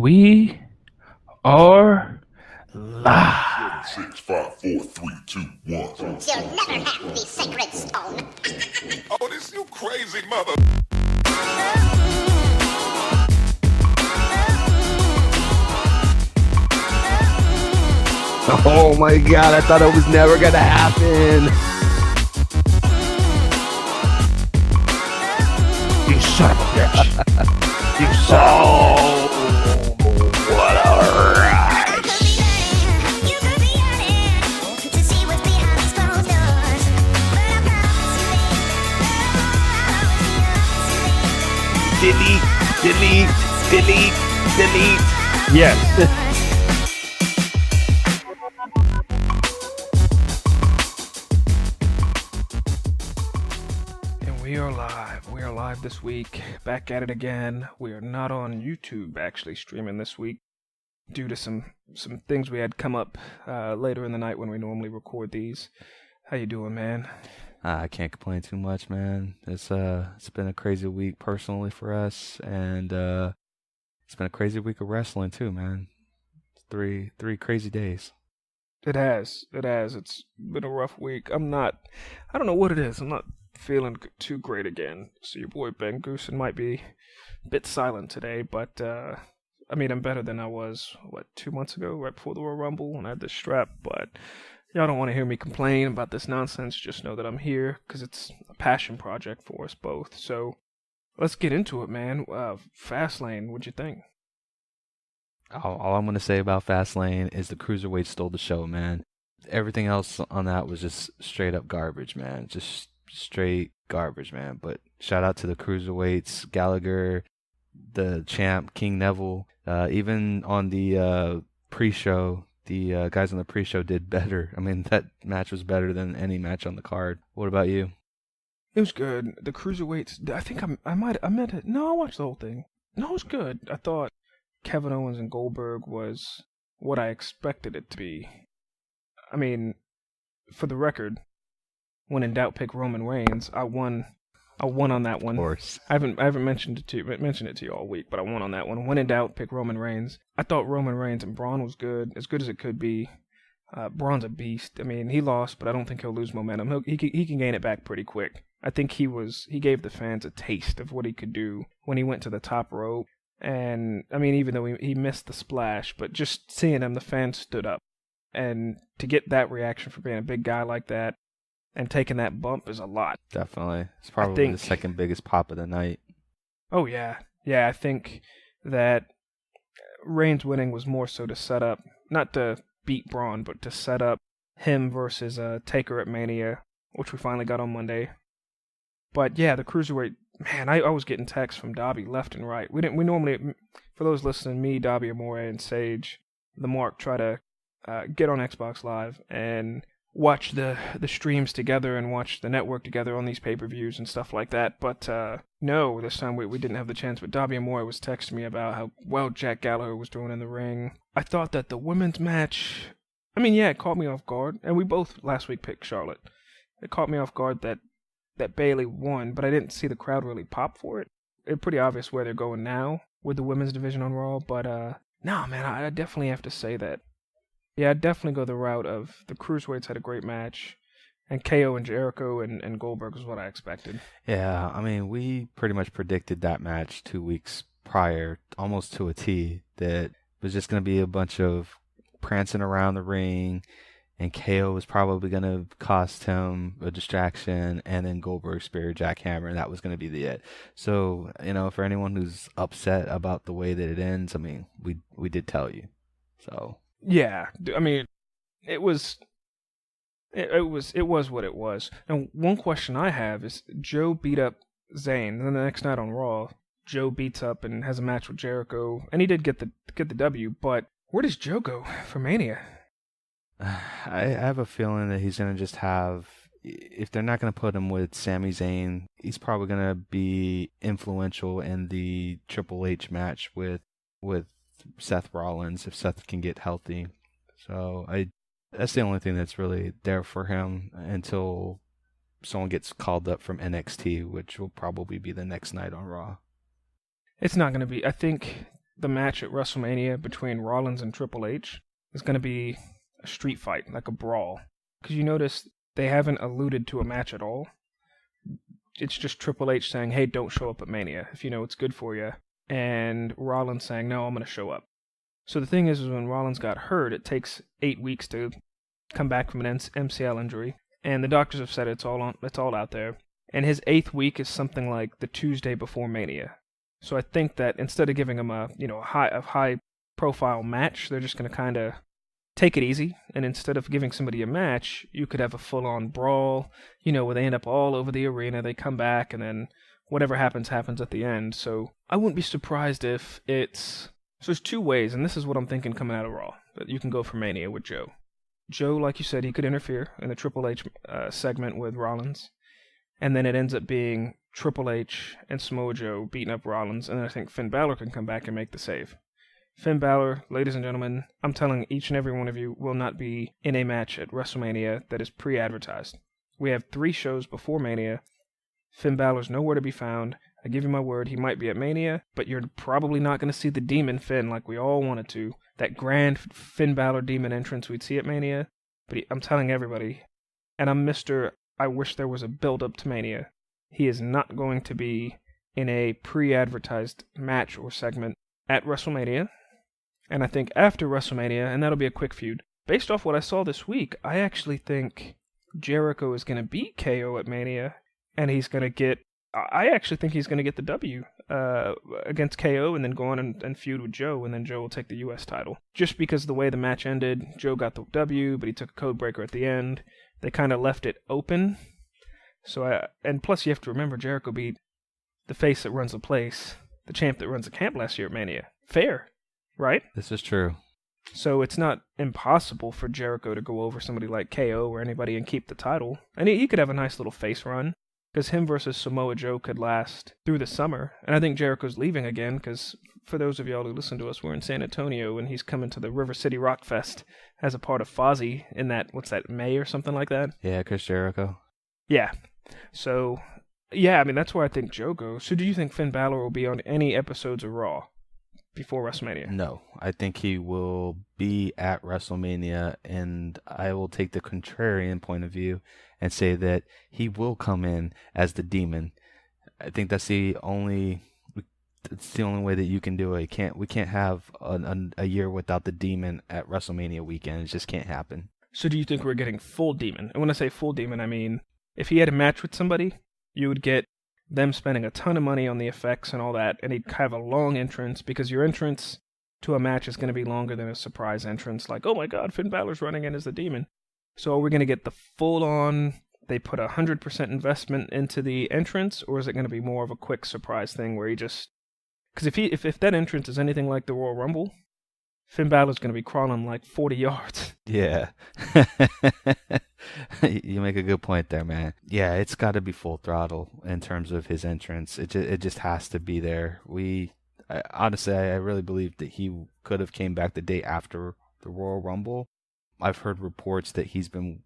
We are live. 7, 6, 5, 4, 3, 2, 1. You'll never have the sacred stone. Oh, this you crazy mother. Oh my god, I thought it was never gonna happen. You son of a bitch. You son what a rice. Delete. Yes. We are live. We are live this week. Back at it again. We are not on YouTube actually streaming this week due to some things we had come up later in the night when we normally record these. How you doing, man? I can't complain too much, man. It's been a crazy week personally for us, and it's been a crazy week of wrestling too, man. It's three crazy days. It has. It's been a rough week. I don't know what it is. I'm not feeling too great again. So your boy Ben Goosen might be a bit silent today, but I'm better than I was 2 months ago, right before the Royal Rumble when I had this strap. But y'all don't want to hear me complain about this nonsense. Just know that I'm here because it's a passion project for us both. So let's get into it, man. Fastlane, what'd you think? All I'm gonna say about Fastlane is the Cruiserweight stole the show, man. Everything else on that was just straight up garbage, man. Just straight garbage, man. But shout out to the Cruiserweights, Gallagher, the champ, King Neville. Even on the pre-show, the guys on the pre-show did better. I mean, that match was better than any match on the card. What about you? It was good. The Cruiserweights, I think I meant it. No, I watched the whole thing. No, it was good. I thought Kevin Owens and Goldberg was what I expected it to be. I mean, for the record, when in doubt, pick Roman Reigns. I won on that one. Of course. I haven't mentioned it to you all week, but I won on that one. When in doubt, pick Roman Reigns. I thought Roman Reigns and Braun was good as it could be. Braun's a beast. I mean, he lost, but I don't think he'll lose momentum. He can gain it back pretty quick. I think he gave the fans a taste of what he could do when he went to the top rope. And I mean, even though he missed the splash, but just seeing him, the fans stood up. And to get that reaction for being a big guy like that and taking that bump is a lot. Definitely. It's probably the second biggest pop of the night. Oh, yeah. Yeah, I think that Reigns winning was more so to set up, not to beat Braun, but to set up him versus Taker at Mania, which we finally got on Monday. But yeah, the Cruiserweight, man, I was getting texts from Dobby left and right. We normally, for those listening, me, Dobby Amore, and Sage, the Mark, try to get on Xbox Live and watch the streams together and watch the network together on these pay-per-views and stuff like that. But no, this time we didn't have the chance. But Dobby Amore was texting me about how well Jack Gallagher was doing in the ring. I thought that the women's match, it caught me off guard. And we both last week picked Charlotte. It caught me off guard that Bayley won, but I didn't see the crowd really pop for it. It's pretty obvious where they're going now with the women's division on Raw. But no, man, I definitely have to say that. Yeah, I'd definitely go the route of the Cruiserweights had a great match, and KO and Jericho and Goldberg was what I expected. Yeah, I mean, we pretty much predicted that match 2 weeks prior, almost to a T, that it was just going to be a bunch of prancing around the ring, and KO was probably going to cost him a distraction, and then Goldberg spear jackhammer, and that was going to be it. So, for anyone who's upset about the way that it ends, I mean, we did tell you. So. Yeah, I mean, it was what it was. Now, one question I have is Joe beat up Zayn, and then the next night on Raw, Joe beats up and has a match with Jericho, and he did get the W. But where does Joe go for Mania? I have a feeling that he's gonna just have. If they're not gonna put him with Sami Zayn, he's probably gonna be influential in the Triple H match with Seth Rollins if Seth can get healthy. So that's the only thing that's really there for him until someone gets called up from NXT, which will probably be the next night on Raw. It's not going to be. I think the match at WrestleMania between Rollins and Triple H is going to be a street fight, like a brawl. Because you notice they haven't alluded to a match at all. It's just Triple H saying, hey, don't show up at Mania if you know it's good for you. And Rollins saying, no, I'm going to show up. So the thing is when Rollins got hurt, it takes 8 weeks to come back from an MCL injury. And the doctors have said it's all out there. And his 8th week is something like the Tuesday before Mania. So I think that instead of giving him a high profile match, they're just going to kind of take it easy. And instead of giving somebody a match, you could have a full on brawl, where they end up all over the arena, they come back, and then whatever happens at the end. So I wouldn't be surprised if it's... So there's 2 ways, and this is what I'm thinking coming out of Raw, that you can go for Mania with Joe. Joe, like you said, he could interfere in a Triple H segment with Rollins. And then it ends up being Triple H and Samoa Joe beating up Rollins, and then I think Finn Balor can come back and make the save. Finn Balor, ladies and gentlemen, I'm telling each and every one of you, will not be in a match at WrestleMania that is pre-advertised. We have 3 shows before Mania. Finn Balor's nowhere to be found. I give you my word, he might be at Mania, but you're probably not going to see the Demon Finn like we all wanted to. That grand Finn Balor Demon entrance we'd see at Mania. But I'm telling everybody, and I'm Mr. I wish there was a build-up to Mania. He is not going to be in a pre-advertised match or segment at WrestleMania. And I think after WrestleMania, and that'll be a quick feud, based off what I saw this week, I actually think Jericho is going to beat KO at Mania, and he's going to get... I actually think he's going to get the W against KO and then go on and feud with Joe, and then Joe will take the U.S. title. Just because the way the match ended, Joe got the W, but he took a code breaker at the end. They kind of left it open. And plus you have to remember, Jericho beat the face that runs the place, the champ that runs the camp last year at Mania. Fair, right? This is true. So it's not impossible for Jericho to go over somebody like KO or anybody and keep the title. And he could have a nice little face run, because him versus Samoa Joe could last through the summer. And I think Jericho's leaving again, because for those of y'all who listen to us, we're in San Antonio, and he's coming to the River City Rock Fest as a part of Fozzy in that, May or something like that? Yeah, Chris Jericho. Yeah. So, yeah, I mean, that's where I think Joe goes. So do you think Finn Balor will be on any episodes of Raw before WrestleMania? No, I think he will be at WrestleMania, and I will take the contrarian point of view and say that he will come in as the Demon. I think that's the only way that you can do it. We can't have a year without the Demon at WrestleMania weekend. It just can't happen. So do you think we're getting full Demon? And when I say full Demon, I mean, if he had a match with somebody, you would get them spending a ton of money on the effects and all that, and he'd have a long entrance, because your entrance to a match is going to be longer than a surprise entrance, like, oh my god, Finn Balor's running in as the Demon. So are we going to get the full-on, they put 100% investment into the entrance, or is it going to be more of a quick surprise thing where he just... Because if that entrance is anything like the Royal Rumble, Finn Balor's going to be crawling like 40 yards. Yeah. You make a good point there, man. Yeah, it's got to be full throttle in terms of his entrance. It just has to be there. Honestly, I really believe that he could have came back the day after the Royal Rumble. I've heard reports that he's been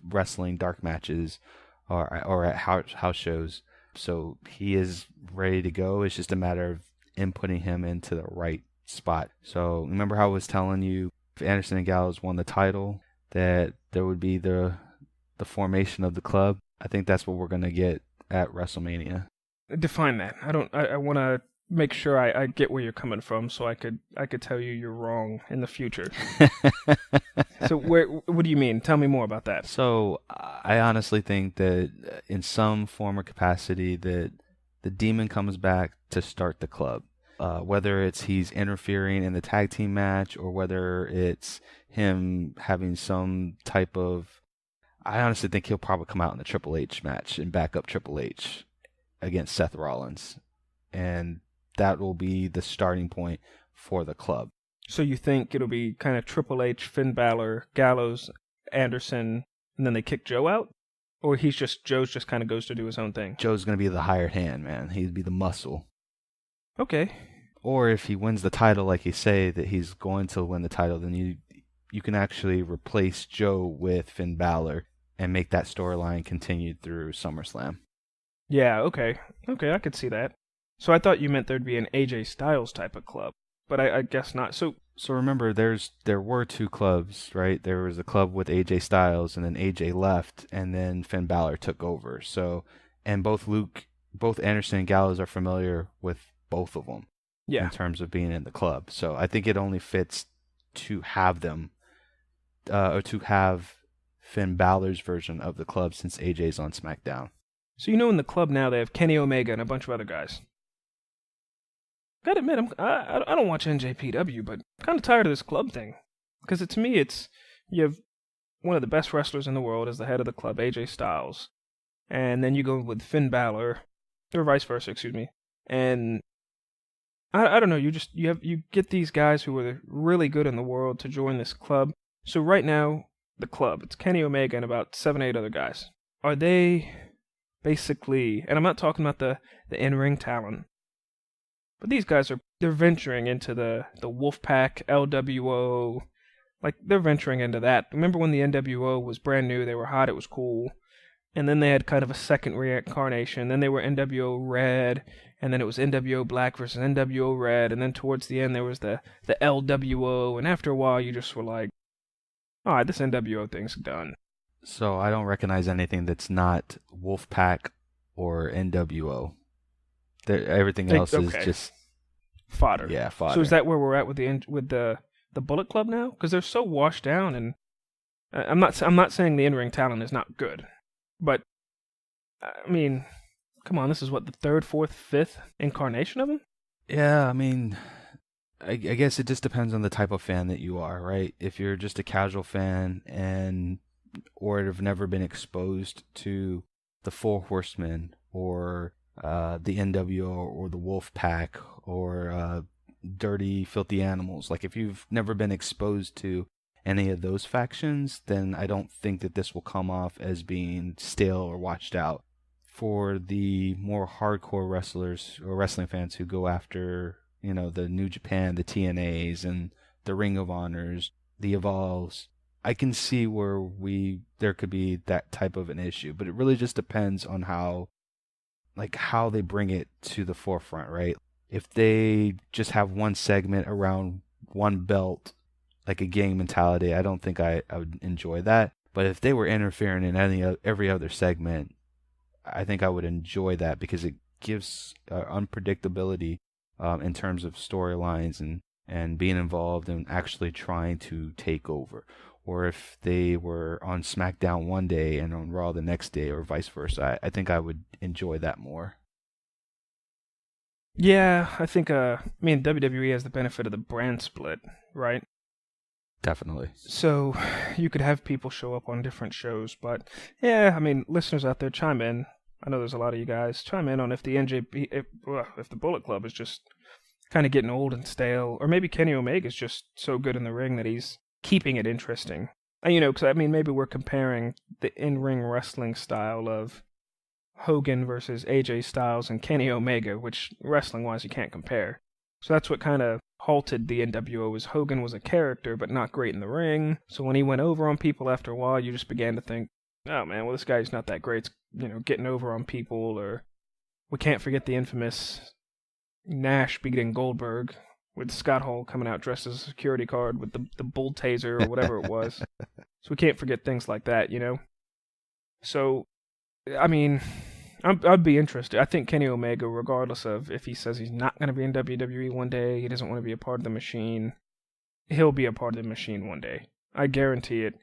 wrestling dark matches or at house shows. So he is ready to go. It's just a matter of inputting him into the right spot. So remember how I was telling you if Anderson and Gallows won the title that there would be the formation of the club? I think that's what we're going to get at WrestleMania. Define that. I want to make sure I get where you're coming from, so I could tell you you're wrong in the future. So what do you mean? Tell me more about that. So I honestly think that in some form or capacity that the Demon comes back to start the club. Whether it's he's interfering in the tag team match or whether it's him having some type of... I honestly think he'll probably come out in the Triple H match and back up Triple H against Seth Rollins. And that will be the starting point for the club. So you think it'll be kind of Triple H, Finn Balor, Gallows, Anderson, and then they kick Joe out? Or Joe's just kind of goes to do his own thing? Joe's going to be the hired hand, man. He'd be the muscle. Okay. Or if he wins the title, like you say, that he's going to win the title, then you can actually replace Joe with Finn Balor and make that storyline continue through SummerSlam. Yeah, okay. Okay, I could see that. So I thought you meant there'd be an AJ Styles type of club. but I guess not. So remember, there were two clubs, right? There was a club with AJ Styles, and then AJ left, and then Finn Balor took over. So, and both Anderson and Gallows are familiar with both of them in terms of being in the club. So I think it only fits to have them, or to have Finn Balor's version of the club since AJ's on SmackDown. So in the club now they have Kenny Omega and a bunch of other guys. Gotta admit, I don't watch NJPW, but I'm kind of tired of this club thing. Because to me, you have one of the best wrestlers in the world as the head of the club, AJ Styles. And then you go with Finn Balor, or vice versa, excuse me. And I don't know, you get these guys who are really good in the world to join this club. So right now, the club, it's Kenny Omega and about 7-8 other guys. Are they basically, and I'm not talking about the in-ring talent, but these guys they're venturing into the Wolfpack, LWO, like they're venturing into that. Remember when the NWO was brand new, they were hot, it was cool, and then they had kind of a second reincarnation, then they were NWO Red, and then it was NWO Black versus NWO Red, and then towards the end there was the LWO, and after a while you just were like, alright, this NWO thing's done. So I don't recognize anything that's not Wolfpack or NWO. Everything else is just fodder. Yeah, fodder. So is that where we're at with the Bullet Club now? Because they're so washed down, and I'm not saying the in-ring talent is not good, but I mean, come on, this is what, the third, fourth, fifth incarnation of them? Yeah, I mean, I guess it just depends on the type of fan that you are, right? If you're just a casual fan or have never been exposed to the Four Horsemen or the NWO or the Wolf Pack or Dirty Filthy Animals, like if you've never been exposed to any of those factions, then I don't think that this will come off as being stale or watched out. For the more hardcore wrestlers or wrestling fans who go after, the New Japan, the TNAs, and the Ring of Honors, the Evolves, I can see where there could be that type of an issue, but it really just depends on how they bring it to the forefront, right? If they just have one segment around one belt, like a gang mentality, I don't think I would enjoy that. But if they were interfering in every other segment, I think I would enjoy that because it gives unpredictability in terms of storylines and being involved and actually trying to take over. Or if they were on SmackDown one day and on Raw the next day, or vice versa, I think I would enjoy that more. Yeah, I think, WWE has the benefit of the brand split, right? Definitely. So you could have people show up on different shows, but yeah, listeners out there, chime in. I know there's a lot of you guys. Chime in on if the if the Bullet Club is just kind of getting old and stale, or maybe Kenny Omega is just so good in the ring that he's keeping it interesting. Because maybe we're comparing the in-ring wrestling style of Hogan versus AJ Styles and Kenny Omega, which wrestling-wise you can't compare. So that's what kind of halted the NWO, was Hogan was a character but not great in the ring. So when he went over on people after a while, you just began to think, oh man, well this guy's not that great, getting over on people. Or we can't forget the infamous Nash beating Goldberg, with Scott Hall coming out dressed as a security guard with the bull taser or whatever it was. So we can't forget things like that, So, I'd be interested. I think Kenny Omega, regardless of if he says he's not going to be in WWE one day, he doesn't want to be a part of the machine, he'll be a part of the machine one day. I guarantee it.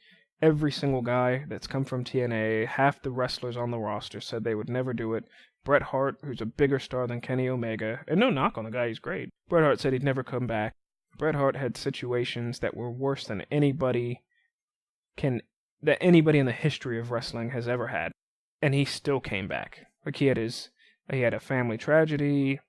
Every single guy that's come from TNA, half the wrestlers on the roster said they would never do it. Bret Hart, who's a bigger star than Kenny Omega, and no knock on the guy, he's great. Bret Hart said he'd never come back. Bret Hart had situations that were worse than anybody in the history of wrestling has ever had, and he still came back. Like he had a family tragedy.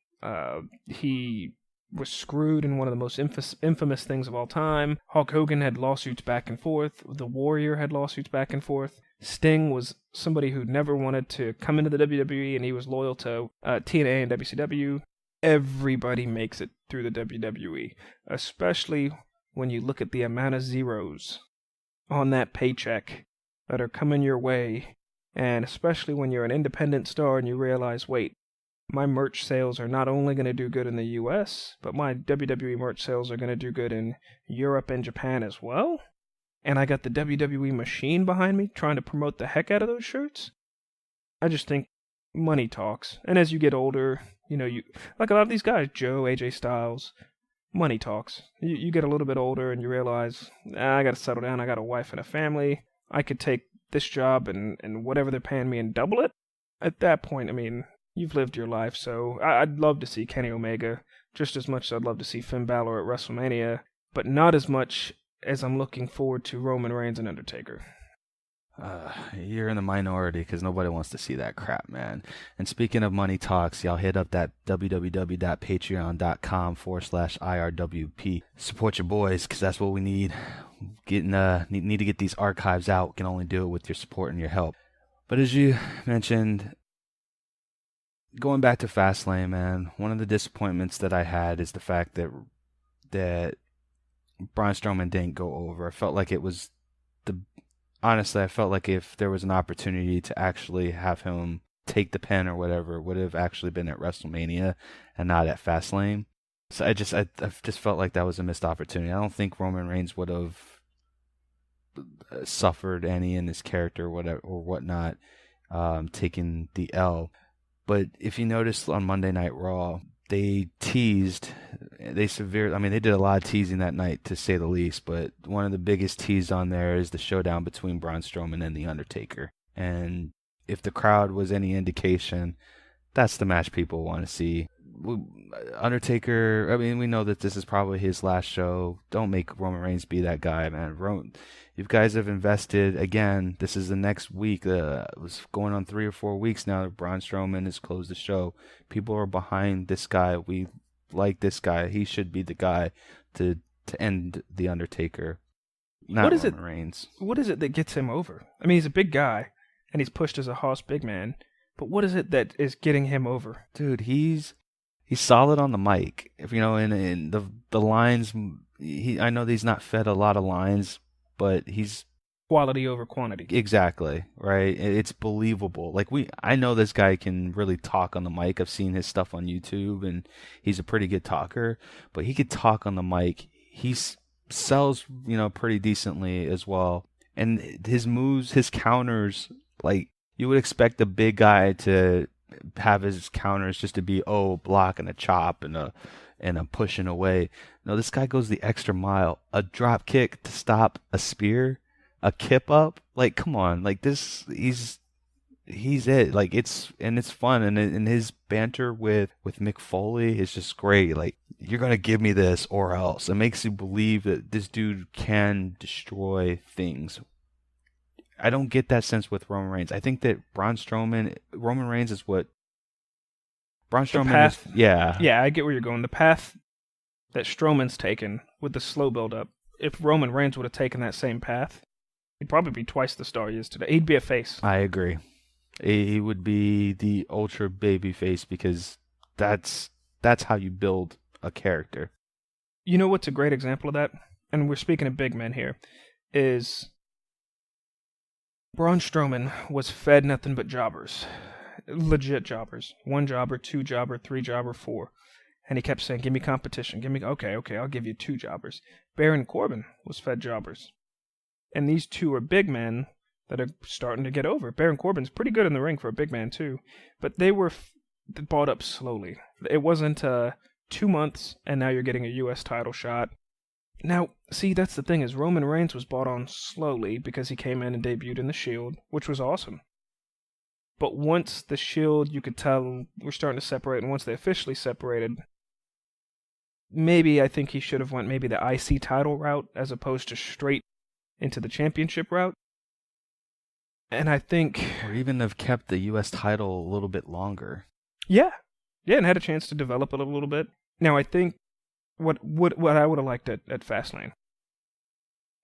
He was screwed in one of the most infamous things of all time. Hulk Hogan had lawsuits back and forth. The Warrior had lawsuits back and forth. Sting was somebody who never wanted to come into the WWE, and he was loyal to TNA and WCW. Everybody makes it through the WWE, especially when you look at the amount of zeros on that paycheck that are coming your way, and especially when you're an independent star and you realize, wait, my merch sales are not only going to do good in the US, but my WWE merch sales are going to do good in Europe and Japan as well. And I got the WWE machine behind me trying to promote the heck out of those shirts. I just think money talks. And as you get older, you like a lot of these guys, Joe, AJ Styles, money talks. You get a little bit older and you realize, I got to settle down. I got a wife and a family. I could take this job and whatever they're paying me and double it. At that point, I mean, you've lived your life. So I'd love to see Kenny Omega just as much as I'd love to see Finn Balor at WrestleMania, but not as much as I'm looking forward to Roman Reigns and Undertaker. You're in the minority because nobody wants to see that crap, man. And speaking of money talks, y'all hit up that www.patreon.com/IRWP. Support your boys because that's what we need. Need to get these archives out. Can only do it with your support and your help. But as you mentioned, going back to Fastlane, man, one of the disappointments that I had is the fact that Braun Strowman didn't go over. I felt like it was honestly, I felt like if there was an opportunity to actually have him take the pin or whatever, it would have actually been at WrestleMania and not at Fastlane. So I just felt like that was a missed opportunity. I don't think Roman Reigns would have suffered any in his character or whatnot, taking the L. But if you notice on Monday Night Raw, they did a lot of teasing that night, to say the least, but one of the biggest teased on there is the showdown between Braun Strowman and The Undertaker. And if the crowd was any indication, that's the match people want to see. Undertaker, I mean, we know that this is probably his last show. Don't make Roman Reigns be that guy, man. You guys have invested, again, this is the next week. It was going on 3 or 4 weeks now that Braun Strowman has closed the show. People are behind this guy. We like this guy. He should be the guy to end The Undertaker, not Roman Reigns. What is it that gets him over? I mean, he's a big guy, and he's pushed as a Hoss big man, but what is it that is getting him over? Dude, he's solid on the mic. If in the lines, I know that he's not fed a lot of lines, but he's quality over quantity. Exactly, right? It's believable. Like I know this guy can really talk on the mic. I've seen his stuff on YouTube, and he's a pretty good talker. But he could talk on the mic. He sells, pretty decently as well. And his moves, his counters, like you would expect a big guy to have his counters just to be block and a chop and a pushing away. No, this guy goes the extra mile. A drop kick to stop a spear, a kip up. Like, come on, like this, he's it. Like it's fun, and his banter with Mick Foley is just great. Like, you're gonna give me this or else. It makes you believe that this dude can destroy things. I don't get that sense with Roman Reigns. I think that Roman Reigns is what Braun Strowman is. Yeah. Yeah, I get where you're going. The path that Strowman's taken with the slow build-up, if Roman Reigns would have taken that same path, he'd probably be twice the star he is today. He'd be a face. I agree. He would be the ultra baby face because that's how you build a character. You know what's a great example of that? And we're speaking of big men here, is Braun Strowman was fed nothing but jobbers. Legit jobbers. 1 jobber, 2 jobber, 3 jobber, 4. And he kept saying, give me competition. Okay, I'll give you 2 jobbers. Baron Corbin was fed jobbers. And these two are big men that are starting to get over. Baron Corbin's pretty good in the ring for a big man too. But they were bought up slowly. It wasn't 2 months and now you're getting a US title shot. Now, see, that's the thing, is Roman Reigns was brought on slowly because he came in and debuted in the Shield, which was awesome. But once the Shield, you could tell, we're starting to separate, and once they officially separated, maybe I think he should have went maybe the IC title route as opposed to straight into the championship route. And I think... Or even have kept the US title a little bit longer. Yeah, and had a chance to develop it a little bit. Now, I think what I would have liked at Fastlane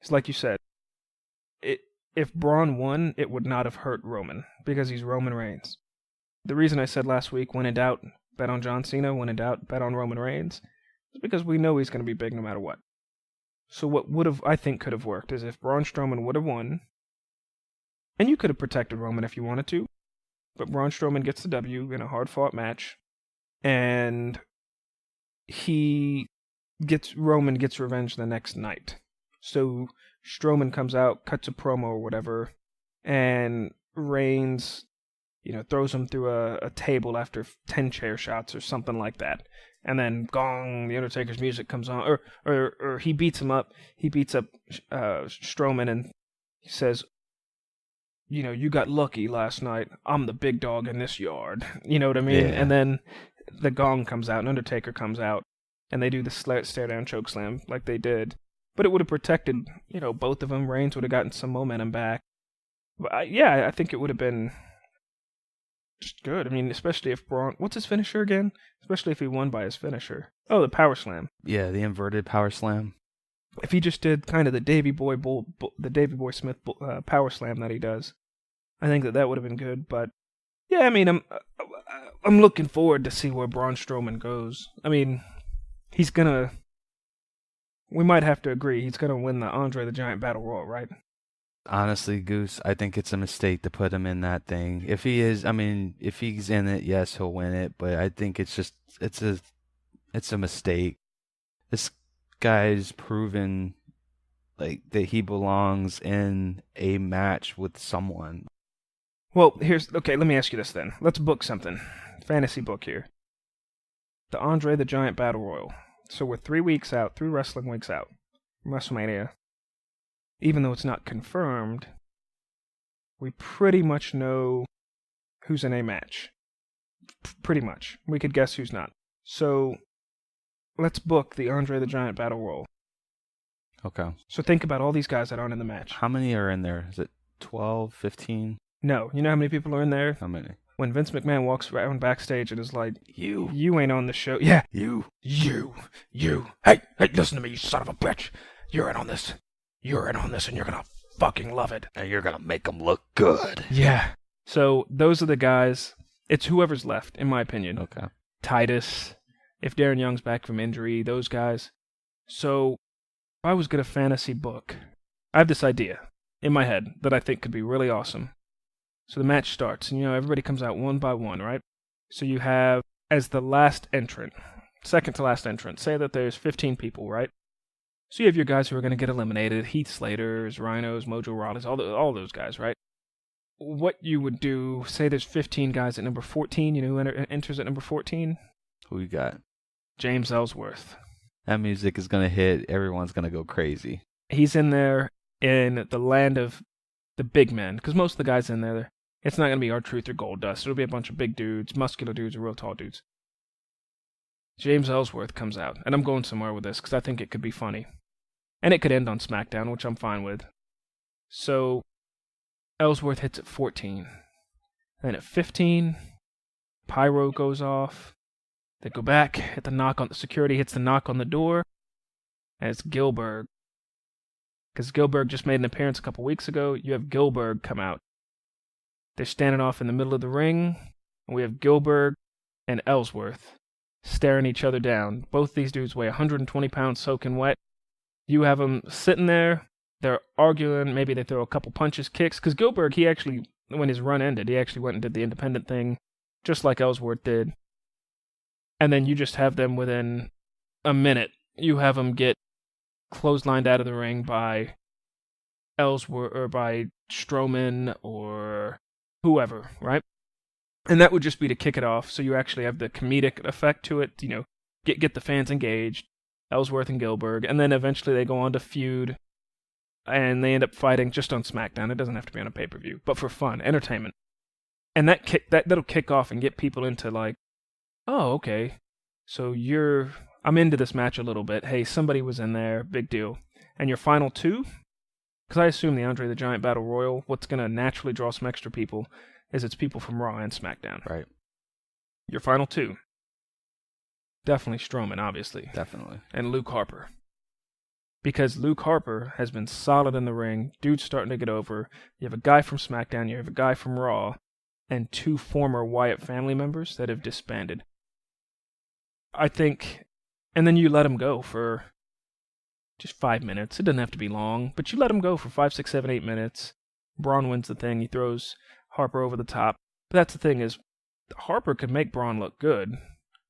is, like you said, if Braun won, it would not have hurt Roman, because he's Roman Reigns. The reason I said last week, when in doubt, bet on John Cena, when in doubt, bet on Roman Reigns, is because we know he's going to be big no matter what. So what I think could have worked is if Braun Strowman would have won, and you could have protected Roman if you wanted to, but Braun Strowman gets the W in a hard-fought match, and Roman gets revenge the next night. So Strowman comes out, cuts a promo or whatever, and Reigns, throws him through a table after 10 chair shots or something like that. And then gong, the Undertaker's music comes on, or he beats him up. He beats up Strowman and he says, you got lucky last night. I'm the big dog in this yard. You know what I mean? Yeah. And then the gong comes out and Undertaker comes out and they do the stare down choke slam like they did. But it would have protected, both of them. Reigns would have gotten some momentum back. But I think it would have been just good. I mean, especially if Braun... What's his finisher again? Especially if he won by his finisher. Oh, the power slam. Yeah, the inverted power slam. If he just did kind of the Davey Boy Smith power slam that he does, I think that would have been good. But yeah, I mean, I'm looking forward to see where Braun Strowman goes. I mean, he's gonna... We might have to agree he's gonna win the Andre the Giant Battle Royal, right? Honestly, Goose, I think it's a mistake to put him in that thing. If he's in it, yes, he'll win it. But I think it's a mistake. This guy's proven like that he belongs in a match with someone. Well, let me ask you this then. Let's book something. Fantasy book here. The Andre the Giant Battle Royal. So we're 3 wrestling weeks out from WrestleMania. Even though it's not confirmed, we pretty much know who's in a match. Pretty much. We could guess who's not. So let's book the Andre the Giant Battle Royal. Okay. So think about all these guys that aren't in the match. How many are in there? Is it 12, 15? No. You know how many people are in there? How many? When Vince McMahon walks around backstage and is like, You ain't on the show. Yeah. You. Hey, listen to me, you son of a bitch. You're in on this. You're in on this and you're gonna fucking love it. And you're gonna make them look good. Yeah. So those are the guys. It's whoever's left, in my opinion. Okay. Titus, if Darren Young's back from injury, those guys. So if I was gonna fantasy book, I have this idea in my head that I think could be really awesome. So the match starts, and everybody comes out one by one, right? So you have, as the last entrant, second to last entrant, say that there's 15 people, right? So you have your guys who are going to get eliminated, Heath Slater's, Rhinos, Mojo Rawley's, all those guys, right? What you would do, say there's 15 guys at number 14, who enters at number 14? Who you got? James Ellsworth. That music is going to hit. Everyone's going to go crazy. He's in there in the land of the big men, because most of the guys in there, it's not going to be R-Truth or Goldust. It'll be a bunch of big dudes, muscular dudes, or real tall dudes. James Ellsworth comes out, and I'm going somewhere with this, because I think it could be funny. And it could end on SmackDown, which I'm fine with. So, Ellsworth hits at 14. Then at 15, Pyro goes off. They go back, hit the knock on the security, hits the knock on the door, and it's Gilbert. Because Gilbert just made an appearance a couple weeks ago, you have Gilbert come out. They're standing off in the middle of the ring, and we have Gilbert and Ellsworth staring each other down. Both these dudes weigh 120 pounds soaking wet. You have them sitting there, they're arguing, maybe they throw a couple punches, kicks, because Gilbert, he actually, when his run ended, he actually went and did the independent thing, just like Ellsworth did. And then you just have them within a minute, you have them get clotheslined out of the ring by Ellsworth, or by Strowman, or whoever, right? And that would just be to kick it off, so you actually have the comedic effect to it, get the fans engaged, Ellsworth and Gilbert, and then eventually they go on to feud, and they end up fighting just on SmackDown. It doesn't have to be on a pay-per-view, but for fun, entertainment. And that'll kick off and get people into like, oh, okay, so I'm into this match a little bit. Hey, somebody was in there, big deal. And your final two, because I assume the Andre the Giant Battle Royal, what's going to naturally draw some extra people is it's people from Raw and SmackDown. Right. Your final two. Definitely Strowman, obviously. Definitely. And Luke Harper. Because Luke Harper has been solid in the ring. Dude's starting to get over. You have a guy from SmackDown, you have a guy from Raw, and two former Wyatt family members that have disbanded. I think... And then you let him go for just 5 minutes. It doesn't have to be long, but you let him go for 5, 6, 7, 8 minutes. Braun wins the thing. He throws Harper over the top. But that's the thing is, Harper could make Braun look good,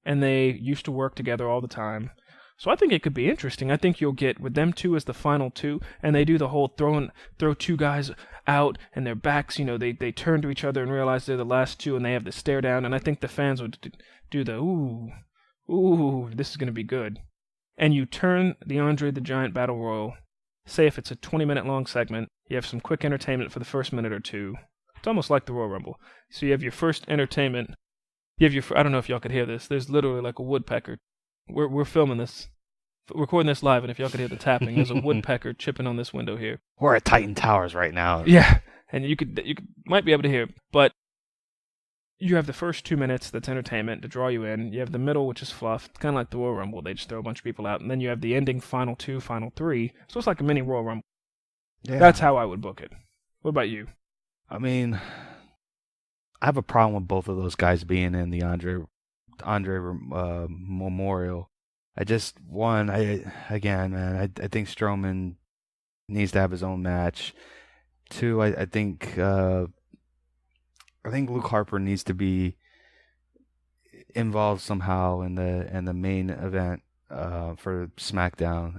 and they used to work together all the time. So I think it could be interesting. I think you'll get with them two as the final two, and they do the whole throw two guys out, and their backs, they turn to each other and realize they're the last two, and they have the stare down, and I think the fans would do the ooh, this is going to be good. And you turn the Andre the Giant Battle Royal, say if it's a 20-minute long segment, you have some quick entertainment for the first minute or two. It's almost like the Royal Rumble. So you have your first entertainment. You have I don't know if y'all could hear this. There's literally like a woodpecker. We're filming this, recording this live, and if y'all could hear the tapping, there's a woodpecker chipping on this window here. We're at Titan Towers right now. Yeah, and you might be able to hear, but you have the first 2 minutes that's entertainment to draw you in. You have the middle, which is fluff. It's kind of like the Royal Rumble. They just throw a bunch of people out, and then you have the ending, final two, final three. So it's like a mini Royal Rumble. Yeah. That's how I would book it. What about you? I mean, I have a problem with both of those guys being in the Andre Memorial. I think Strowman needs to have his own match. 2, I think Luke Harper needs to be involved somehow in the main event for SmackDown.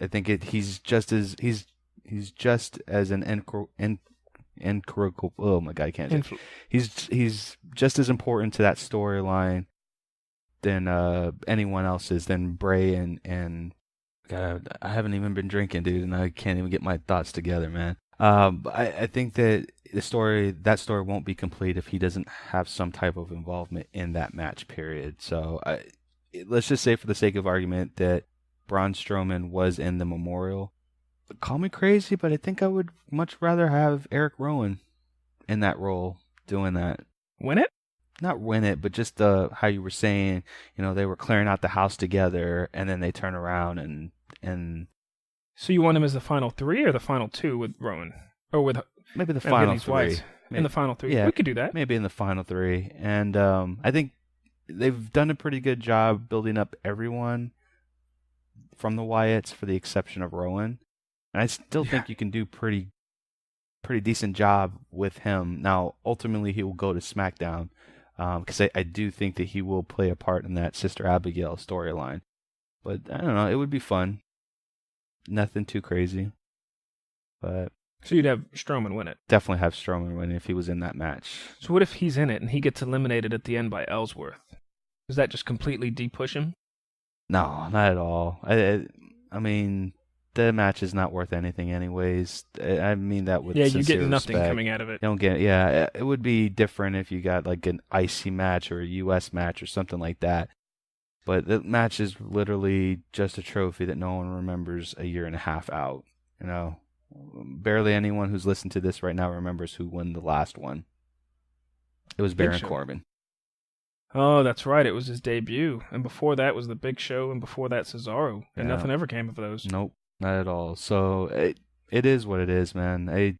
I think he's just as an oh my god, I can't. He's just as important to that storyline than anyone else is, than Bray and God, I haven't even been drinking, dude, and I can't even get my thoughts together, man. I think that that story won't be complete if he doesn't have some type of involvement in that match, period. So let's just say, for the sake of argument, that Braun Strowman was in the Memorial. Call me crazy, but I think I would much rather have Eric Rowan in that role doing that. Win it? Not win it, but just how you were saying, they were clearing out the house together, and then they turn around and. So you want him as the final three or the final two with Rowan? Or with maybe the final three. Whites in the final three. Yeah, we could do that. Maybe in the final three. And I think they've done a pretty good job building up everyone from the Wyatts, for the exception of Rowan. And I still think you can do pretty decent job with him. Now, ultimately, he will go to SmackDown, because I do think that he will play a part in that Sister Abigail storyline. But I don't know, it would be fun. Nothing too crazy. But so you'd have Strowman win it? Definitely have Strowman win it if he was in that match. So what if he's in it and he gets eliminated at the end by Ellsworth? Does that just completely de-push him? No, not at all. I mean, the match is not worth anything anyways. I mean that with sincere you get nothing respect. Coming out of it. You don't get it would be different if you got like an IC match or a US match or something like that. But the match is literally just a trophy that no one remembers a year and a half out. Barely anyone who's listened to this right now remembers who won the last one. It was Baron Corbin. Oh, that's right. It was his debut. And before that was the Big Show, and before that Cesaro. And nothing ever came of those. Nope, not at all. So it is what it is, man.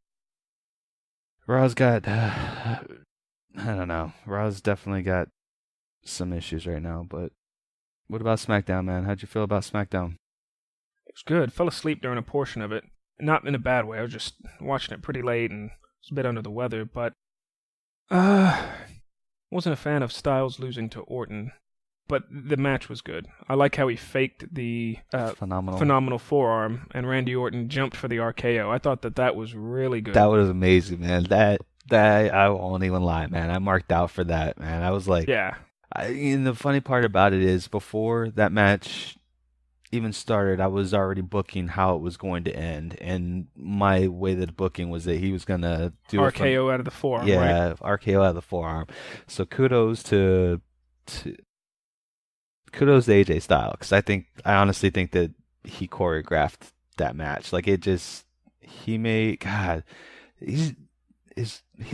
Raw's got... I don't know. Raw's definitely got some issues right now, but... What about SmackDown, man? How'd you feel about SmackDown? It was good. Fell asleep during a portion of it. Not in a bad way. I was just watching it pretty late and was a bit under the weather, but wasn't a fan of Styles losing to Orton, but the match was good. I like how he faked the phenomenal forearm, and Randy Orton jumped for the RKO. I thought that was really good. That was amazing, man. That I won't even lie, man. I marked out for that, man. I was like, yeah. And the funny part about it is, before that match even started, I was already booking how it was going to end, and my way that booking was that he was gonna do RKO out of the forearm. Yeah, right? RKO out of the forearm. So kudos to AJ Styles, because I honestly think that he choreographed that match. Like, he's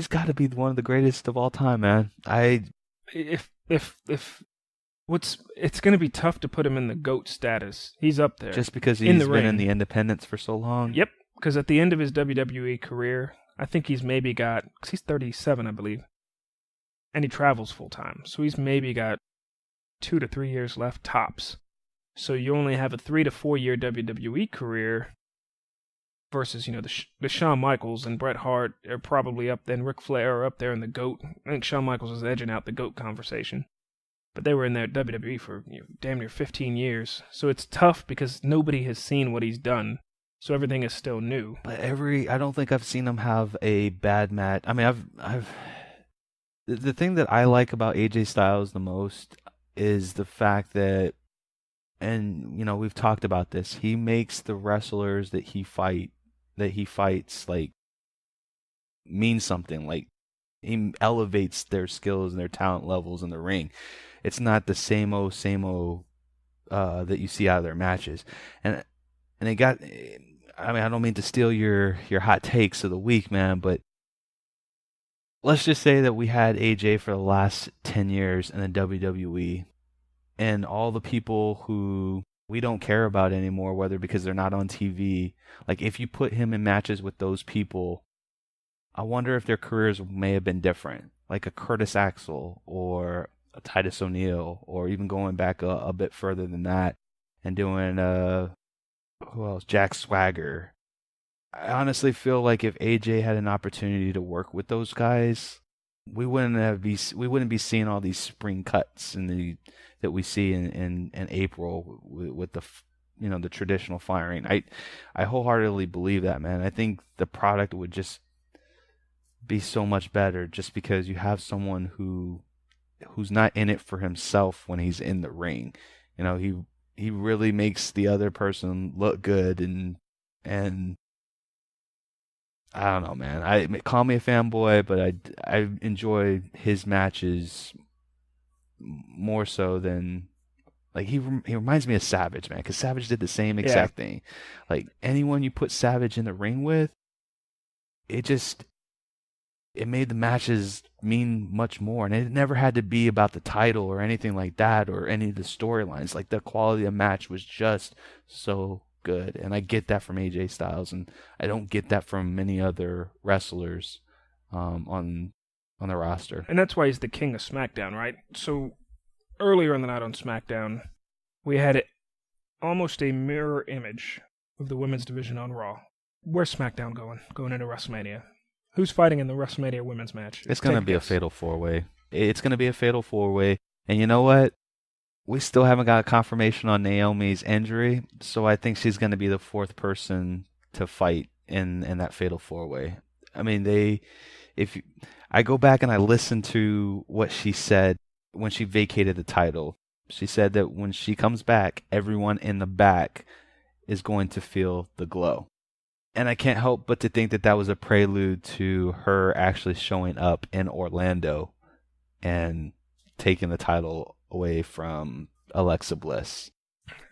got to be one of the greatest of all time, man. It's going to be tough to put him in the GOAT status. He's up there. Just because he's been in the independents for so long? Yep, because at the end of his WWE career, I think he's maybe got, because he's 37, I believe, and he travels full-time, so he's maybe got 2 to 3 years left, tops. So you only have a 3 to 4 year WWE career versus, the Shawn Michaels and Bret Hart are probably up there, and Ric Flair are up there in the GOAT. I think Shawn Michaels is edging out the GOAT conversation. but they were in there at WWE for damn near 15 years. So it's tough because nobody has seen what he's done. So everything is still new. But I don't think I've seen him have a bad match. I mean, the thing that I like about AJ Styles the most is the fact that, and we've talked about this, he makes the wrestlers that he fights like mean something. Like, he elevates their skills and their talent levels in the ring. It's not the same old that you see out of their matches. And it got, I mean, I don't mean to steal your hot takes of the week, man, but let's just say that we had AJ for the last 10 years in the WWE, and all the people who we don't care about anymore, whether because they're not on TV, like if you put him in matches with those people, I wonder if their careers may have been different, like a Curtis Axel or a Titus O'Neil, or even going back a bit further than that and doing who else? Jack Swagger. I honestly feel like if AJ had an opportunity to work with those guys, we wouldn't be seeing all these spring cuts that we see in April with the traditional firing. I wholeheartedly believe that, man. I think the product would just be so much better just because you have someone who's not in it for himself when he's in the ring. He really makes the other person look good, and I don't know, man. Call me a fanboy, but I enjoy his matches more so than, like, he reminds me of Savage, man, because Savage did the same exact thing. Like, anyone you put Savage in the ring with, it made the matches mean much more, and it never had to be about the title or anything like that or any of the storylines. Like, the quality of match was just so good, and I get that from AJ Styles, and I don't get that from many other wrestlers on the roster. And that's why he's the king of SmackDown, right? So earlier in the night on SmackDown, we had almost a mirror image of the women's division on Raw. Where's SmackDown going into WrestleMania? Who's fighting in the WrestleMania women's match? It's going to be a fatal four-way. It's going to be a fatal four-way. And you know what? We still haven't got I Naomi's injury, so I think she's going to be the fourth person to fight in that fatal four-way. I mean, I go back and I listen to what she said when she vacated the title. She said that when she comes back, everyone in the back is going to feel the glow. And I can't help but to think that was a prelude to her actually showing up in Orlando and taking the title away from Alexa Bliss.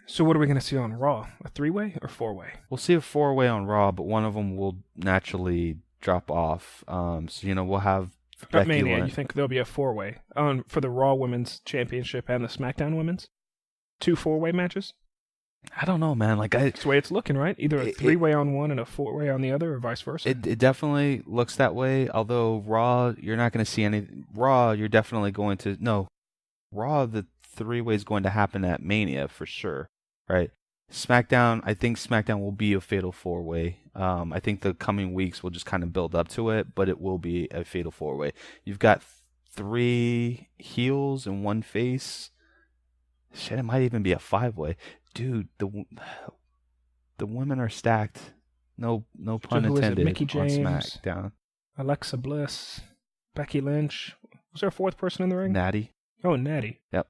So what are we going to see on Raw? A three-way or four-way? We'll see a four-way on Raw, but one of them will naturally drop off. So, we'll have Becky Mania, you think there'll be a four-way for the Raw Women's Championship and the SmackDown Women's? 2 four-way matches? I don't know, man. Like, that's the way it's looking, right? Either a three-way on one and a four-way on the other, or vice versa. It definitely looks that way. Although Raw, you're not going to see any. Raw, you're definitely going to Raw. The three-way is going to happen at Mania for sure, right? SmackDown, I think SmackDown will be a fatal four-way. I think the coming weeks will just kind of build up to it, but it will be a fatal four-way. You've got 3 heels and 1 face. Shit, it might even be a 5-way. Dude, the women are stacked. No pun intended. Mickie James, on SmackDown. Alexa Bliss, Becky Lynch. Was there a 4th person in the ring? Natty. Oh, Natty. Yep.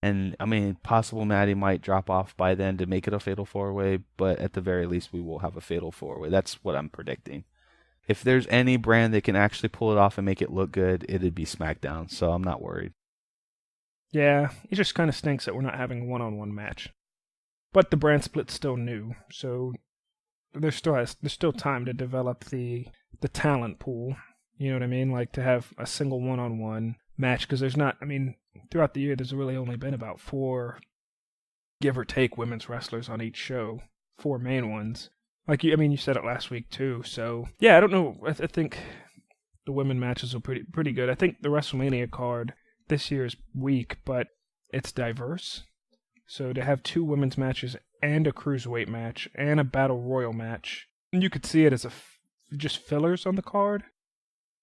And I mean, possible Natty might drop off by then to make it a fatal 4-way, but at the very least, we will have a fatal 4-way. That's what I'm predicting. If there's any brand that can actually pull it off and make it look good, it'd be SmackDown. So I'm not worried. Yeah, it just kind of stinks that we're not having a one-on-one match. But the brand split's still new, so there's still time to develop the talent pool. You know what I mean? Like, to have a single one-on-one match, because there's not. I mean, throughout the year, there's really only been about 4, give or take, women's wrestlers on each show. 4 main ones. Like, you said it last week too. So yeah, I don't know. I think the women matches are pretty good. I think the WrestleMania card this year is weak, but it's diverse. So to have 2 women's matches and a Cruiserweight match and a Battle Royal match, you could see it as just fillers on the card.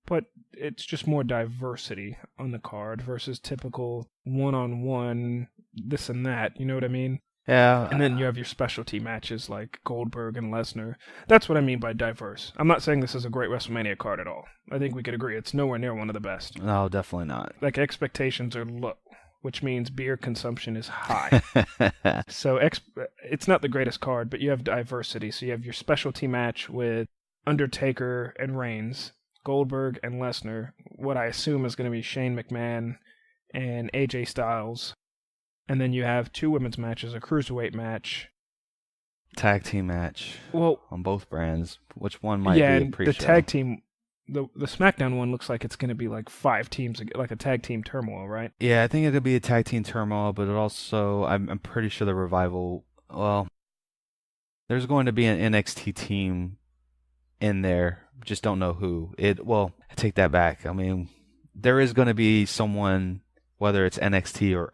but it's just more diversity on the card versus typical one-on-one this and that. You know what I mean? Yeah. And then you have your specialty matches like Goldberg and Lesnar. That's what I mean by diverse. I'm not saying this is a great WrestleMania card at all. I think we could agree it's nowhere near one of the best. No, definitely not. Like, expectations are low, which means beer consumption is high. So it's not the greatest card, but you have diversity. So you have your specialty match with Undertaker and Reigns, Goldberg and Lesnar, what I assume is going to be Shane McMahon and AJ Styles. And then you have 2 women's matches, a cruiserweight match. Tag team match. Well, on both brands. Which one might be a pre-show? The tag team, the SmackDown one looks like it's going to be like 5 teams, like a tag team turmoil, right? Yeah, I think it'll be a tag team turmoil, but it also, I'm pretty sure the Revival, well, there's going to be an NXT team in there. Just don't know who. I take that back. I mean, there is going to be someone, whether it's NXT or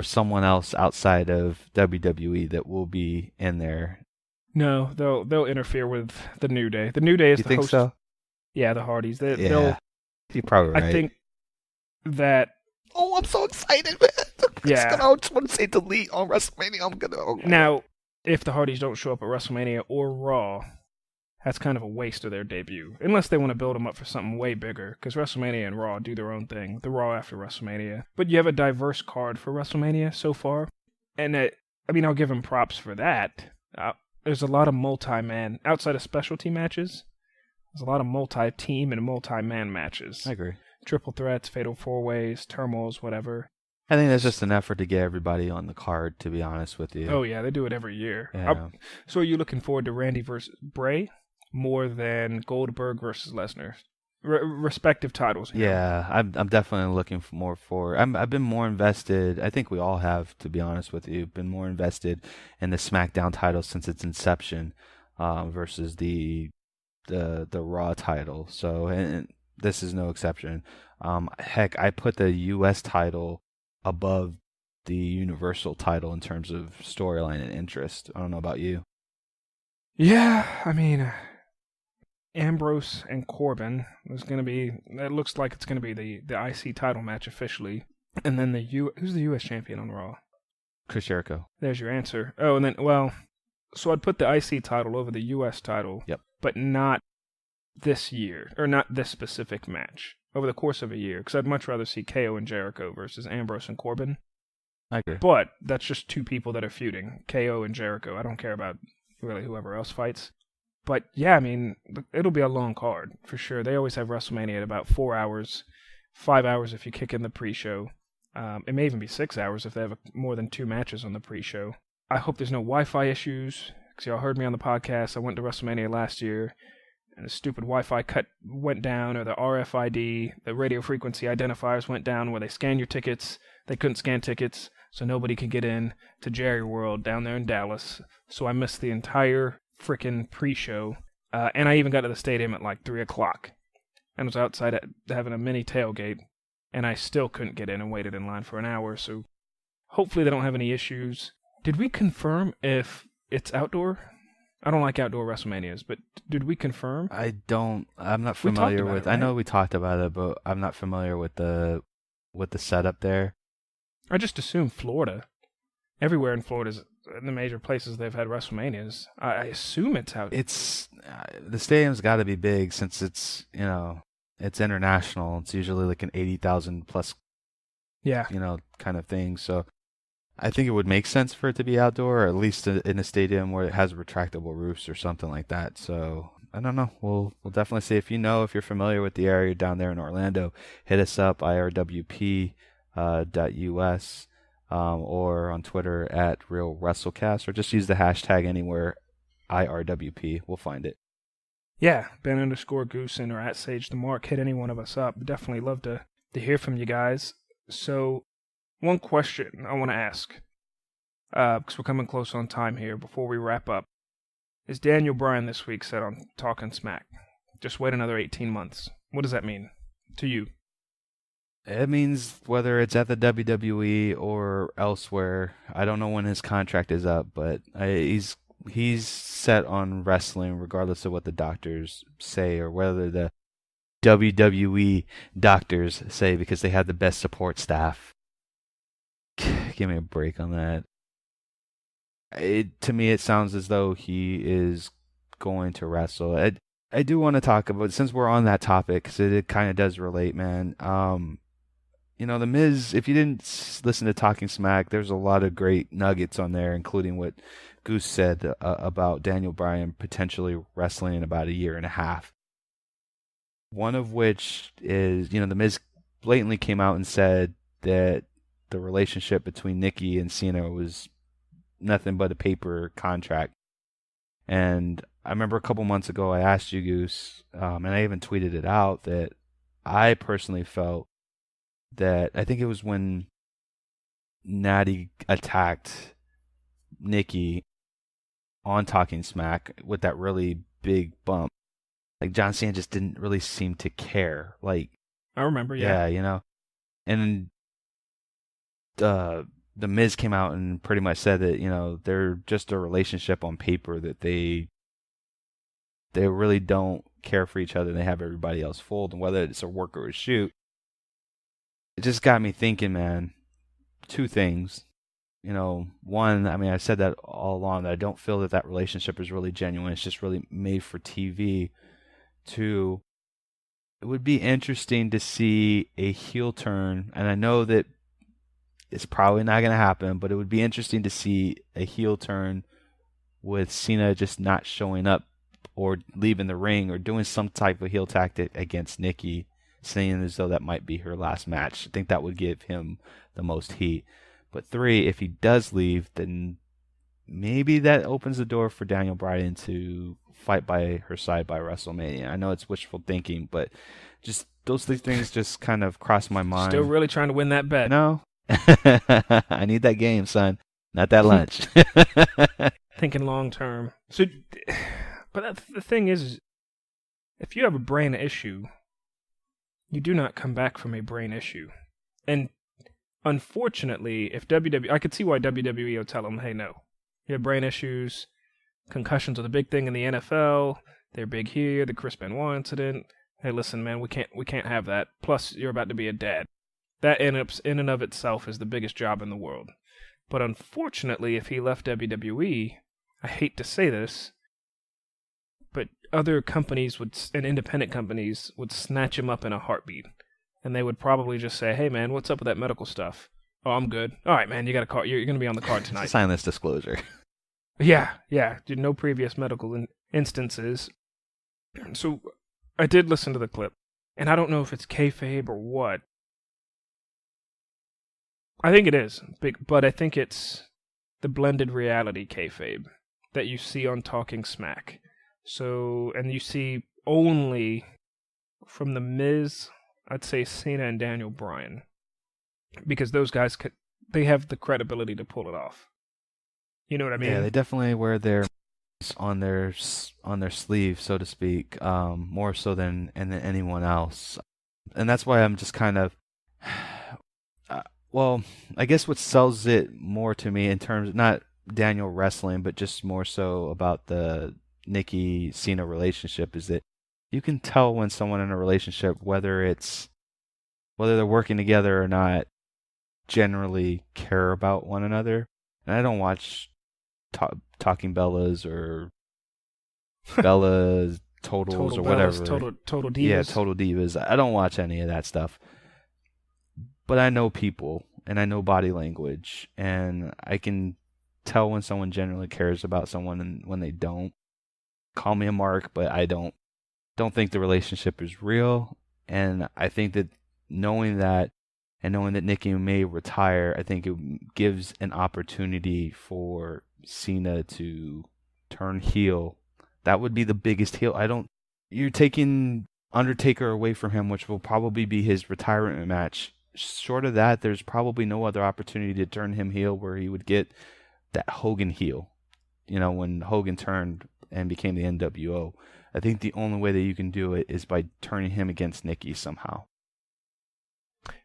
someone else outside of WWE that will be in there. No, they'll interfere with the New Day. The New Day is you the think host. So? Yeah, the Hardys. You're probably right. I think that. Oh, I'm so excited, man! Yeah. I just want to say delete on WrestleMania. Now, if the Hardys don't show up at WrestleMania or Raw, that's kind of a waste of their debut. Unless they want to build them up for something way bigger, because WrestleMania and Raw do their own thing. The Raw after WrestleMania. But you have a diverse card for WrestleMania so far. And I'll give them props for that. There's a lot of multi-man, outside of specialty matches, there's a lot of multi-team and multi-man matches. I agree. Triple threats, fatal four-ways, turmoils, whatever. I think that's just an effort to get everybody on the card, to be honest with you. Oh, yeah, they do it every year. Yeah. So are you looking forward to Randy versus Bray more than Goldberg versus Lesnar? Respective titles. Yeah, I'm definitely looking I've been more invested. I think we all have, to be honest with you, been more invested in the SmackDown title since its inception, versus the Raw title. So, and this is no exception. Heck, I put the U.S. title above the Universal title in terms of storyline and interest. I don't know about you. Yeah, I mean, Ambrose and Corbin is going to be, it looks like it's going to be the IC title match officially. And then who's the U.S. champion on Raw? Chris Jericho. There's your answer. Oh, and then, so I'd put the IC title over the U.S. title. Yep. But not this year, or not this specific match, over the course of a year, because I'd much rather see KO and Jericho versus Ambrose and Corbin. I agree. But that's just 2 people that are feuding, KO and Jericho. I don't care about really whoever else fights. But yeah, I mean, it'll be a long card, for sure. They always have WrestleMania at about 4 hours, 5 hours if you kick in the pre-show. It may even be 6 hours if they have more than 2 matches on the pre-show. I hope there's no Wi-Fi issues, because y'all heard me on the podcast. I went to WrestleMania last year, and the stupid Wi-Fi cut went down, or the RFID, the radio frequency identifiers went down where they scan your tickets. They couldn't scan tickets, so nobody could get in to Jerry World down there in Dallas. So I missed the entire frickin' pre-show, and I even got to the stadium at like 3 o'clock, and was outside having a mini tailgate, and I still couldn't get in and waited in line for an hour. So hopefully they don't have any issues. Did we confirm if it's outdoor? I don't like outdoor WrestleManias, but did we confirm? I'm not familiar with. Right? I know we talked about it, but I'm not familiar with the setup there. I just assume Florida. Everywhere in Florida, in the major places they've had WrestleManias. I assume it's out. It's the stadium's got to be big since it's it's international. It's usually like an 80,000 plus, kind of thing. So I think it would make sense for it to be outdoor, or at least in a stadium where it has retractable roofs or something like that. So I don't know. We'll definitely see. If you're familiar with the area down there in Orlando, hit us up, IRWP .us, or on Twitter at Real WrestleCast, or just use the hashtag anywhere IRWP. We'll find it. Yeah, Ben_Goosen or at Sage the Mark. Hit any one of us up. Definitely love to hear from you guys. So, one question I want to ask, because we're coming close on time here before we wrap up. Is Daniel Bryan this week set on Talking Smack? Just wait another 18 months. What does that mean to you? It means whether it's at the WWE or elsewhere. I don't know when his contract is up, but he's set on wrestling regardless of what the doctors say or whether the WWE doctors say because they have the best support staff. Give me a break on that. To me, it sounds as though he is going to wrestle. I do want to talk about, since we're on that topic, because it kind of does relate, man. The Miz, if you didn't listen to Talking Smack, there's a lot of great nuggets on there, including what Goose said about Daniel Bryan potentially wrestling in about a year and a half. One of which is, the Miz blatantly came out and said that the relationship between Nikki and Cena was nothing but a paper contract. And I remember a couple months ago I asked you, Goose, and I even tweeted it out, that I personally felt that, I think it was when Natty attacked Nikki on Talking Smack with that really big bump. Like, John Cena just didn't really seem to care. Like, I remember, yeah. And the Miz came out and pretty much said that, they're just a relationship on paper, that they really don't care for each other, and they have everybody else fooled, and whether it's a work or a shoot. It just got me thinking, man, two things. One, I mean, I've said that all along, that I don't feel that relationship is really genuine. It's just really made for TV. Two, it would be interesting to see a heel turn, and I know that it's probably not going to happen, but it would be interesting to see a heel turn with Cena just not showing up or leaving the ring or doing some type of heel tactic against Nikki, saying as though that might be her last match. I think that would give him the most heat. But three, if he does leave, then maybe that opens the door for Daniel Bryan to fight by her side by WrestleMania. I know it's wishful thinking, but just those three things just kind of crossed my mind. Still really trying to win that bet. No. I need that game, son. Not that lunch. Thinking long term. So, but the thing is, if you have a brain issue, you do not come back from a brain issue. And unfortunately, if WWE, I could see why WWE would tell them, hey, no, you have brain issues. Concussions are the big thing in the NFL. They're big here. The Chris Benoit incident. Hey, listen, man, we can't have that. Plus, you're about to be a dad. That in and of itself is the biggest job in the world. But unfortunately, if he left WWE, I hate to say this, but other companies and independent companies would snatch him up in a heartbeat. And they would probably just say, hey, man, what's up with that medical stuff? Oh, I'm good. All right, man, you got a card. You're going to be on the card tonight. Sign this disclosure. Yeah. No previous medical instances. So I did listen to the clip, and I don't know if it's kayfabe or what. I think it is, but I think it's the blended reality kayfabe that you see on Talking Smack. So, and you see only from The Miz, I'd say Cena and Daniel Bryan, because those guys they have the credibility to pull it off. You know what I mean? Yeah, they definitely wear their on their sleeve, so to speak, more so than anyone else, and that's why I'm just kind of. Well, I guess what sells it more to me in terms of not Daniel wrestling, but just more so about the Nikki Cena relationship, is that you can tell when someone in a relationship, whether they're working together or not, generally care about one another. And I don't watch Talking Bellas or Bella's Totals or whatever. Total Divas. Yeah, Total Divas. I don't watch any of that stuff. But I know people, and I know body language, and I can tell when someone genuinely cares about someone and when they don't. Call me a mark, but I don't think the relationship is real. And I think that knowing that, and knowing that Nikki may retire, I think it gives an opportunity for Cena to turn heel. That would be the biggest heel. You're taking Undertaker away from him, which will probably be his retirement match. Short of that, there's probably no other opportunity to turn him heel where he would get that Hogan heel. When Hogan turned and became the NWO. I think the only way that you can do it is by turning him against Nikki somehow.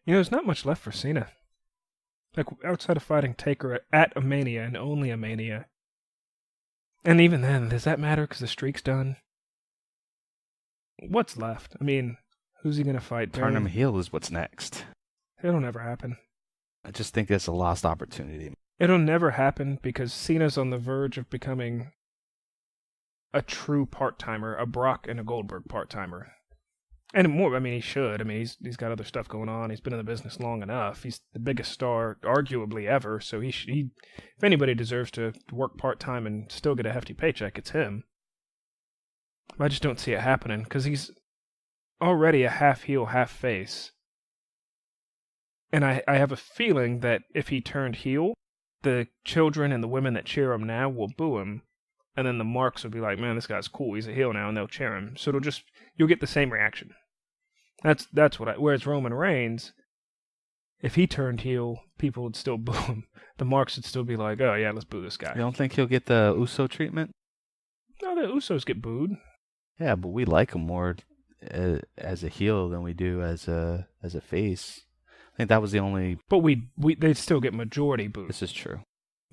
There's not much left for Cena. Like, outside of fighting Taker at a Mania and only a Mania. And even then, does that matter because the streak's done? What's left? I mean, Who's he gonna fight? Turn him Baron? heel is what's next. It'll never happen. I just think it's a lost opportunity. It'll never happen because Cena's on the verge of becoming a true part-timer, a Brock and a Goldberg part-timer. And more, I mean, he should. I mean, he's got other stuff going on. He's been in the business long enough. He's the biggest star, arguably, ever. So he if anybody deserves to work part-time and still get a hefty paycheck, it's him. I just don't see it happening because he's already a half heel, half face. And I have a feeling that if he turned heel, the children and the women that cheer him now will boo him. And then the marks will be like, man, this guy's cool. He's a heel now, and they'll cheer him. So you'll get the same reaction. That's what whereas Roman Reigns, if he turned heel, people would still boo him. The marks would still be like, oh yeah, let's boo this guy. You don't think he'll get the Uso treatment? No, the Usos get booed. Yeah, but we like him more as a heel than we do as a face. I think that was the only... But they'd still get majority boos. This is true.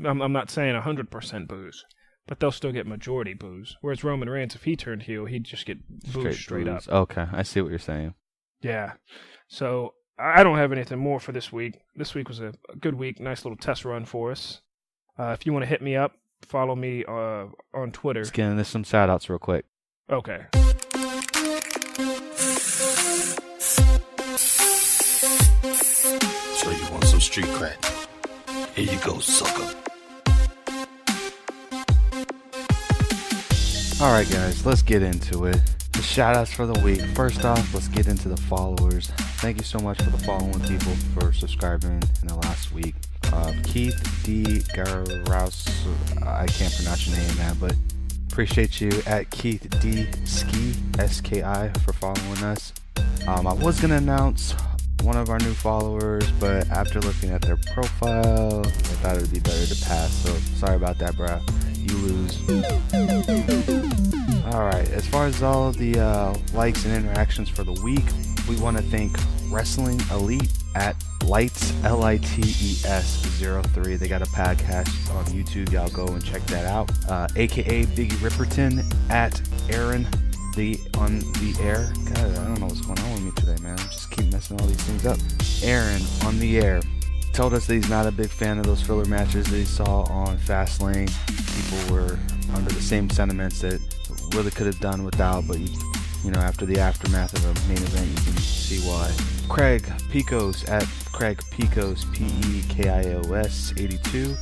I'm not saying 100% boos, but they'll still get majority boos. Whereas Roman Reigns, if he turned heel, he'd just get booed straight up. Okay, I see what you're saying. Yeah. So I don't have anything more for this week. This week was a good week. Nice little test run for us. If you want to hit me up, follow me on Twitter. Let's get into some shout-outs real quick. Okay. So you want some street cred? Here you go, sucker. Alright guys, let's get into it. The shout-outs for the week. First off, let's get into the followers. Thank you so much for the following people for subscribing in the last week. Keith D. Garaus, I can't pronounce your name, man, but appreciate you at Keith D. Ski, S-K-I, for following us. I was going to announce one of our new followers, but after looking at their profile, I thought it would be better to pass, so sorry about that, bro. You lose. Alright, as far as all of the likes and interactions for the week, we want to thank Wrestling Elite at Lights, L-I-T-E-S 03. They got a podcast on YouTube. Y'all go and check that out. AKA Biggie Ripperton at Aaron on the air. God, I don't know what's going on with me today, man. I just keep messing all these things up. Aaron on the air told us that he's not a big fan of those filler matches that he saw on Fastlane. People were under the same sentiments that really could have done without, but you know, after the aftermath of a main event, you can see why. Craig Picos at Craig Picos, P-E-K-I-O-S 82.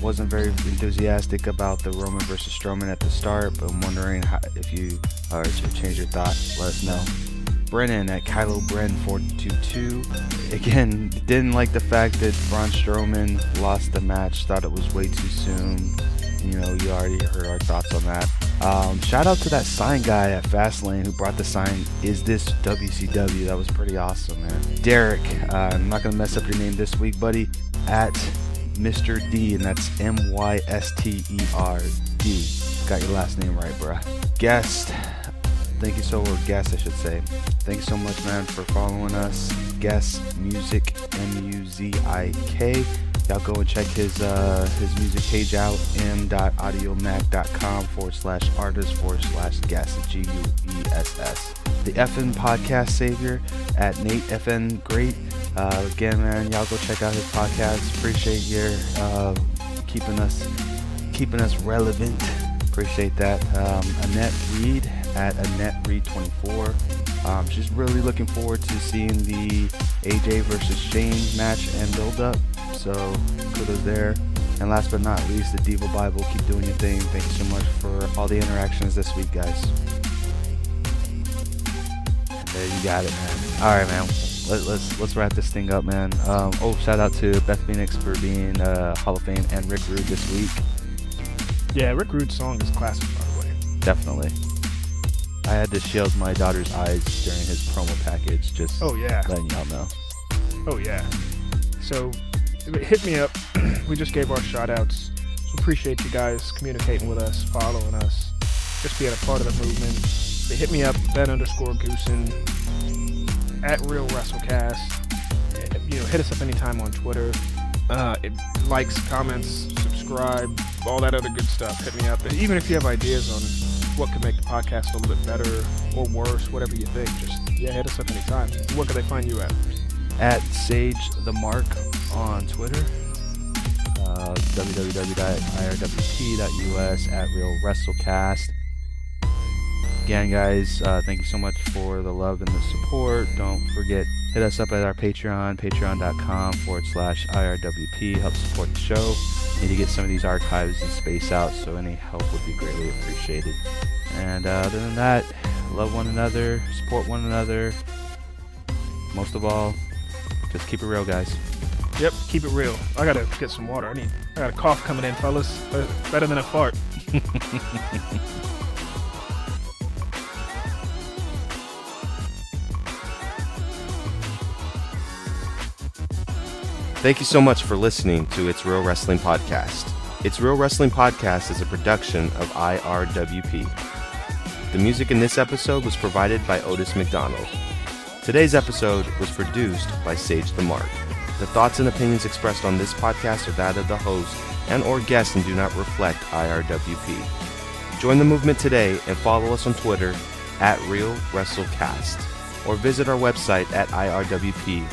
Wasn't very enthusiastic about the Roman versus Strowman at the start, but I'm wondering if you change your thought. Let us know. Brennan at Kylo Bren 422. Again, didn't like the fact that Braun Strowman lost the match. Thought it was way too soon. You know, you already heard our thoughts on that. Shout out to that sign guy at Fastlane who brought the sign, "Is this WCW?" That was pretty awesome, man. Derek, I'm not going to mess up your name this week, buddy, at Mr. D, and that's M-Y-S-T-E-R-D. Got your last name right, bruh. Guest, thank you so much, guest, I should say. Thank you so much, man, for following us. Guest Music, M-U-Z-I-K. Y'all go and check his music page out, m.audiomac.com/artist/guest, G-U-E-S-S. The FN Podcast Savior at Nate FN Great. Again, man, y'all go check out his podcast. Appreciate your keeping us relevant. Appreciate that. Annette Reed at Annette Reed 24. She's really looking forward to seeing the AJ versus Shane match and build up. So kudos there. And last but not least, the Diva Bible. Keep doing your thing. Thank you so much for all the interactions this week, guys. And there you got it, man. All right, man. Let's wrap this thing up, man. Shout out to Beth Phoenix for being Hall of Fame and Rick Rude this week. Yeah, Rick Rude's song is classic, by the way. Definitely. I had to shield my daughter's eyes during his promo package. Just letting y'all know. Oh yeah. So hit me up. We just gave our shout outs. So appreciate you guys communicating with us, following us, just being a part of the movement. But hit me up, Ben_Goosen at Real WrestleCast. Hit us up anytime on Twitter. Likes, comments, subscribe, all that other good stuff. Hit me up. Even if you have ideas on what could make the podcast a little bit better or worse, whatever you think, just hit us up anytime. Where can they find you at? At Sage the Mark on Twitter, www.irwp.us, at Real WrestleCast. Again, guys, thank you so much for the love and the support. Don't forget, hit us up at our Patreon, patreon.com/IRWP. Help support the show. Need to get some of these archives and space out, so any help would be greatly appreciated. And other than that, love one another, support one another. Most of all, just keep it real, guys. Yep, keep it real. I gotta get some water. I got a cough coming in, fellas. Better than a fart. Thank you so much for listening to It's Real Wrestling Podcast. It's Real Wrestling Podcast is a production of IRWP. The music in this episode was provided by Otis McDonald. Today's episode was produced by Sage the Mark. The thoughts and opinions expressed on this podcast are that of the host and or guest and do not reflect IRWP. Join the movement today and follow us on Twitter at Real WrestleCast or visit our website at irwp.us.